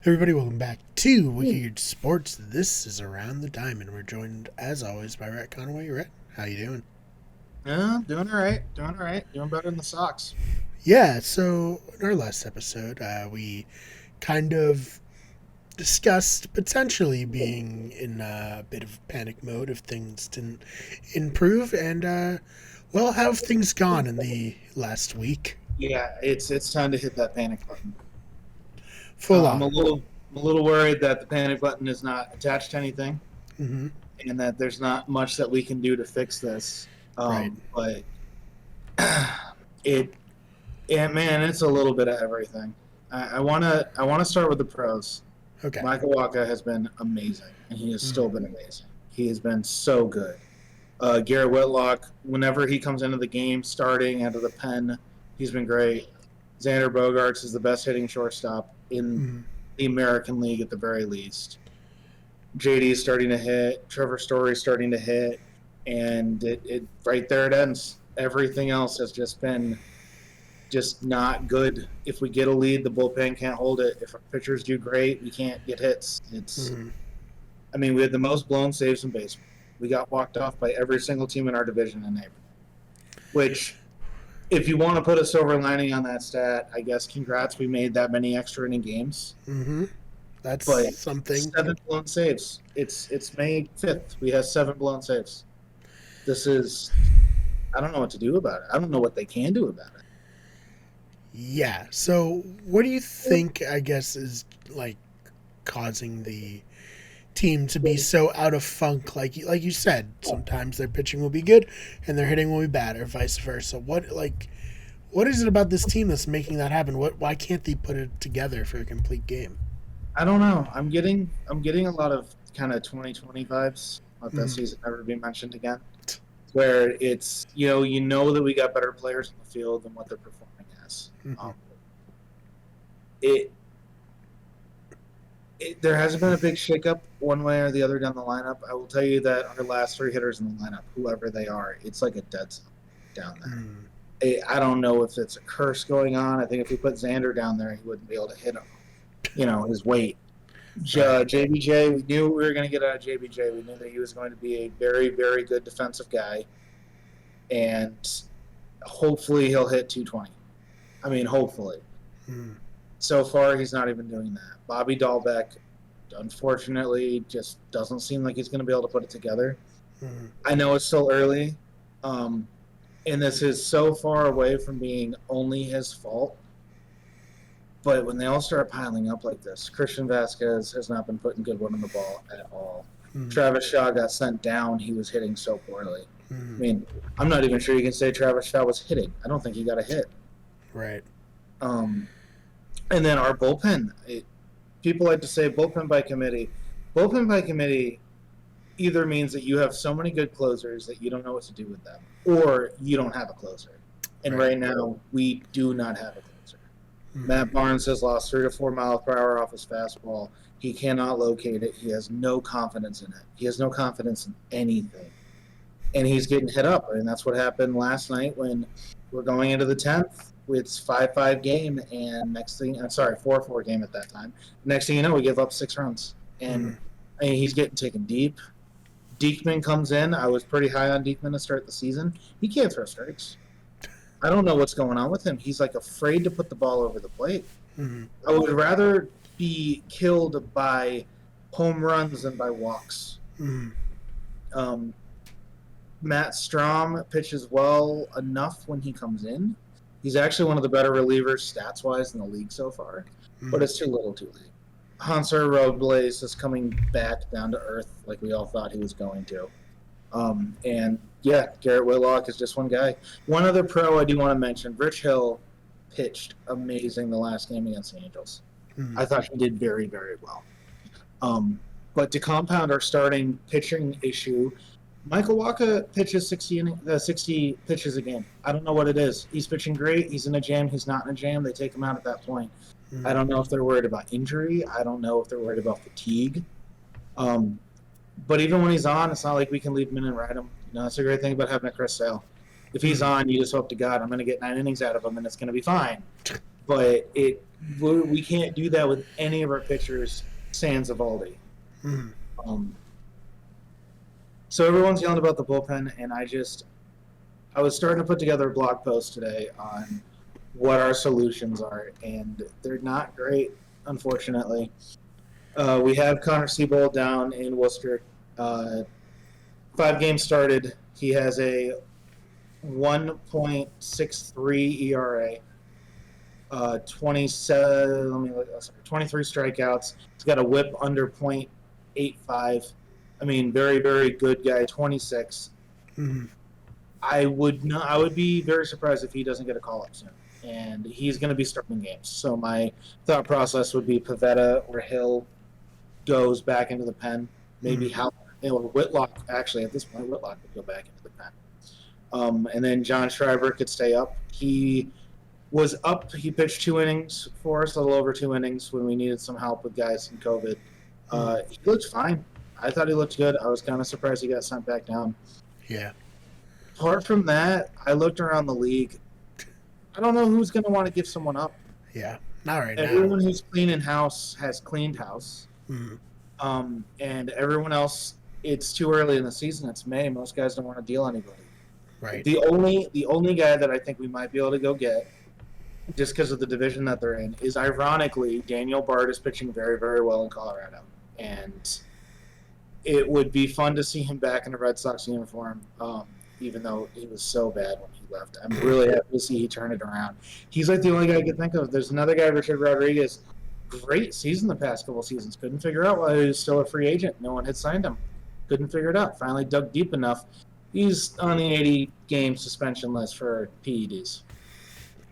Everybody, welcome back to Weird Sports. This is Around the Diamond. We're joined, as always, by Rhett Conaway. Rhett, how you doing? Yeah, doing all right. Doing better than the Sox. Yeah, so in our last episode, we kind of discussed potentially being in a bit of panic mode if things didn't improve. And, how have things gone in the last week? Yeah, it's time to hit that panic button. Full I'm a on. little worried that the panic button is not attached to anything, Mm-hmm. and that there's not much that we can do to fix this. Right. But it, yeah, man, it's a little bit of everything. I wanna start with the pros. Okay. Michael Waka has been amazing, and he has still been amazing. He has been so good. Garrett Whitlock, whenever he comes into the game, starting out of the pen, he's been great. Xander Bogaerts is the best hitting shortstop in the American League at the very least. JD is starting to hit. Trevor Story is starting to hit. And it right there it ends. Everything else has just been just not good. If we get a lead, the bullpen can't hold it. If our pitchers do great, we can't get hits. I mean, we had the most blown saves in baseball. We got walked off by every single team in our division in April. Which, if you want to put a silver lining on that stat, I guess congrats. We made that many extra inning games. Mm-hmm. That's But something. 7 blown saves. It's May 5th. We have 7 blown saves. This is, I don't know what to do about it. I don't know what they can do about it. Yeah. So, what do you think, I guess, is like causing the team to be so out of funk? Like you said, sometimes their pitching will be good and their hitting will be bad, or vice versa. What is it about this team that's making that happen? Why can't they put it together for a complete game? I don't know. I'm getting a lot of kind of 2020 vibes. Let that season never be mentioned again. Where it's you know that we got better players in the field than what they're performing as. There hasn't been a big shakeup one way or the other down the lineup. I will tell you that our last 3 hitters in the lineup, whoever they are, it's like a dead zone down there. I don't know if it's a curse going on. I think if we put Xander down there, he wouldn't be able to hit him. His weight. JBJ, we knew we were going to get out of JBJ. We knew that he was going to be a very, very good defensive guy. And hopefully he'll hit 220. I mean, hopefully. So far, he's not even doing that. Bobby Dahlbeck, unfortunately, just doesn't seem like he's going to be able to put it together. I know it's still early, and this is so far away from being only his fault. But when they all start piling up like this, Christian Vasquez has not been putting good one on the ball at all. Travis Shaw got sent down. He was hitting so poorly. I mean, I'm not even sure you can say Travis Shaw was hitting. I don't think he got a hit. Right. And then our bullpen. People like to say bullpen by committee. Bullpen by committee either means that you have so many good closers that you don't know what to do with them, or you don't have a closer. And right now, we do not have a closer. Matt Barnes has lost 3 to 4 miles per hour off his fastball. He cannot locate it. He has no confidence in it. He has no confidence in anything. And he's getting hit up. And that's what happened last night when we're going into the 10th. It's 5-5 game, and 4-4 game at that time. Next thing you know, we give up 6 runs. And he's getting taken deep. Diekman comes in. I was pretty high on Diekman to start the season. He can't throw strikes. I don't know what's going on with him. He's like afraid to put the ball over the plate. I would rather be killed by home runs than by walks. Matt Strom pitches well enough when he comes in. He's actually one of the better relievers stats-wise in the league so far, but it's too little too late. Hanser Robles is coming back down to earth like we all thought he was going to. And yeah, Garrett Whitlock is just one guy. One other pro I do want to mention, Rich Hill pitched amazing the last game against the Angels. I thought he did very, very well. But to compound our starting pitching issue, Michael Waka pitches 60 pitches a game. I don't know what it is. He's pitching great. He's in a jam. He's not in a jam. They take him out at that point. I don't know if they're worried about injury. I don't know if they're worried about fatigue. But even when he's on, it's not like we can leave him in and ride him. That's a great thing about having a Chris Sale. If he's on, you just hope to God I'm going to get 9 innings out of him, and it's going to be fine. But We can't do that with any of our pitchers, sans Evaldi. Mm-hmm. So everyone's yelling about the bullpen, and I was starting to put together a blog post today on what our solutions are, and they're not great, unfortunately. We have Connor Seabolt down in Worcester. 5 games started. He has a 1.63 ERA, 23 strikeouts. He's got a WHIP under .85. I mean, very, very good guy. 26. Mm-hmm. I would be very surprised if he doesn't get a call up soon, and he's going to be starting games. So my thought process would be Pavetta or Hill goes back into the pen. Maybe Howard or Whitlock. Actually, at this point, Whitlock would go back into the pen. And then John Schreiber could stay up. He was up. He pitched 2 innings for us, a little over 2 innings when we needed some help with guys in COVID. He looked fine. I thought he looked good. I was kind of surprised he got sent back down. Yeah. Apart from that, I looked around the league. I don't know who's going to want to give someone up. Yeah, not right now. Everyone who's cleaning house has cleaned house. Mm-hmm. And everyone else, it's too early in the season. It's May. Most guys don't want to deal anybody. Right. The only guy that I think we might be able to go get, just because of the division that they're in, is ironically Daniel Bard is pitching very, very well in Colorado, and it would be fun to see him back in a Red Sox uniform. Even though he was so bad when he left, I'm really happy to see he turned it around. He's like the only guy I could think of. There's another guy, Richard Rodriguez. Great season the past couple seasons. Couldn't figure out why he was still a free agent. No one had signed him. Couldn't figure it out. Finally dug deep enough. He's on the 80-game suspension list for PEDs.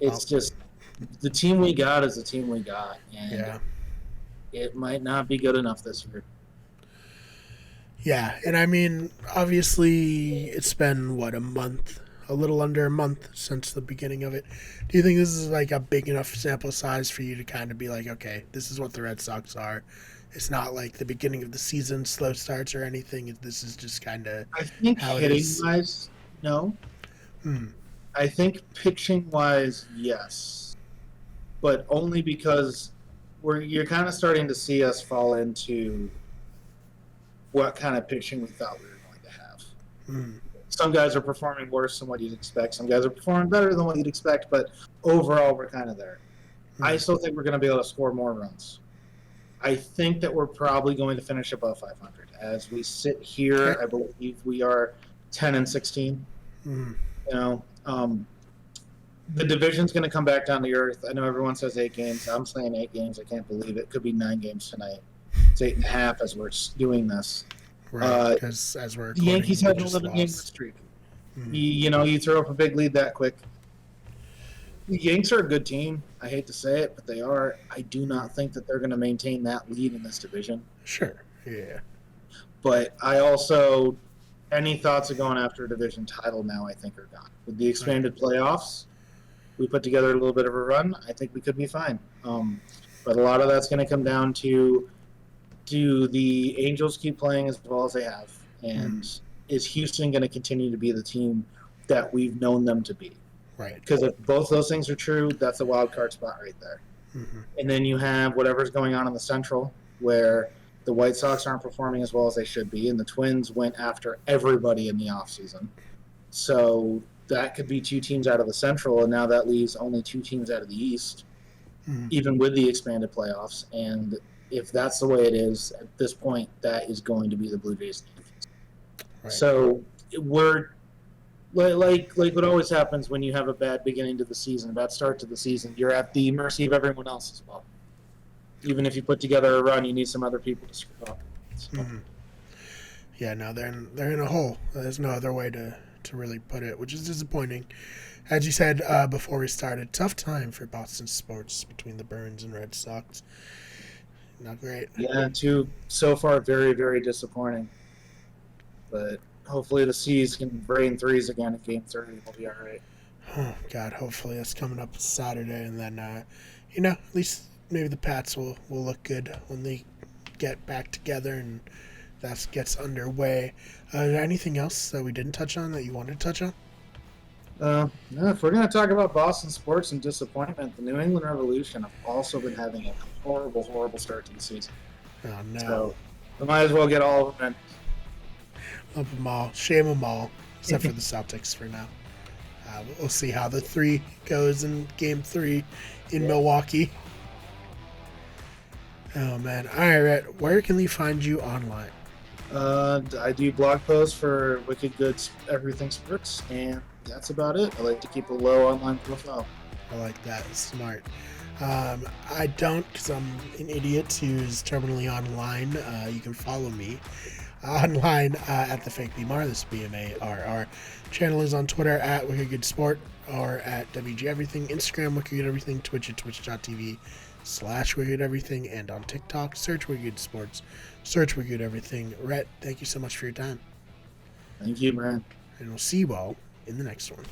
It's just the team we got is the team we got, and it might not be good enough this year. Yeah, and I mean, obviously, it's been, a month? A little under a month since the beginning of it. Do you think this is, like, a big enough sample size for you to kind of be like, okay, this is what the Red Sox are? It's not like the beginning of the season, slow starts or anything. This is just kind of I think hitting-wise, no. I think pitching-wise, yes. But only because you're kind of starting to see us fall into what kind of pitching we thought we were going to have. Some guys are performing worse than what you'd expect. Some guys are performing better than what you'd expect, but overall we're kind of there. I still think we're going to be able to score more runs. I think that we're probably going to finish above 500. As we sit here, I believe we are 10-16. You know, the division's going to come back down to earth. I know everyone says 8 games. I'm saying 8 games. I can't believe it. Could be 9 games tonight. It's 8.5 as we're doing this. Right, because as we're the Yankees have an 11-game streak. You throw up a big lead that quick. The Yanks are a good team. I hate to say it, but they are. I do not think that they're going to maintain that lead in this division. Sure, yeah. But I also, any thoughts of going after a division title now, I think are gone. With the expanded playoffs, we put together a little bit of a run. I think we could be fine. But a lot of that's going to come down to, do the Angels keep playing as well as they have? And is Houston going to continue to be the team that we've known them to be? Right. Because if both those things are true, that's a wild card spot right there. And then you have whatever's going on in the Central, where the White Sox aren't performing as well as they should be, and the Twins went after everybody in the offseason. So that could be 2 teams out of the Central, and now that leaves only 2 teams out of the East, even with the expanded playoffs. And if that's the way it is at this point, that is going to be the Blue Jays. Right. So we're like what always happens when you have a bad beginning to the season, a bad start to the season. You're at the mercy of everyone else as well. Even if you put together a run, you need some other people to screw up. So. Yeah, no, they're in a hole. There's no other way to really put it, which is disappointing. As you said before we started, tough time for Boston sports between the Bruins and Red Sox. Not great. Yeah, so far very, very disappointing. But hopefully the C's can rain threes again at Game 30. We'll be all right. Oh, God, hopefully that's coming up Saturday. And then, at least maybe the Pats will look good when they get back together and that gets underway. Anything else that we didn't touch on that you wanted to touch on? No, if we're going to talk about Boston sports and disappointment, the New England Revolution have also been having a horrible, horrible start to the season. Oh no, So we might as well get all of them lump them all, shame them all, except for the Celtics for now. We'll see how the 3 goes in Game 3 in Milwaukee. Oh man! All right, Rhett, where can we find you online? I do blog posts for Wicked Good Everything Sports, and that's about it. I like to keep a low online profile. I like that. Smart. I don't, because I'm an idiot who's terminally online. You can follow me online at the fake BMR. This BMARR. Channel is on Twitter at Wicked Good Sport or at WG Everything. Instagram Wicked Good Everything. Twitch at twitch.tv/Wicked Everything, and on TikTok search Wicked Sports. Search Wicked Everything. Rhett, thank you so much for your time. Thank you, man. And we'll see you all in the next one.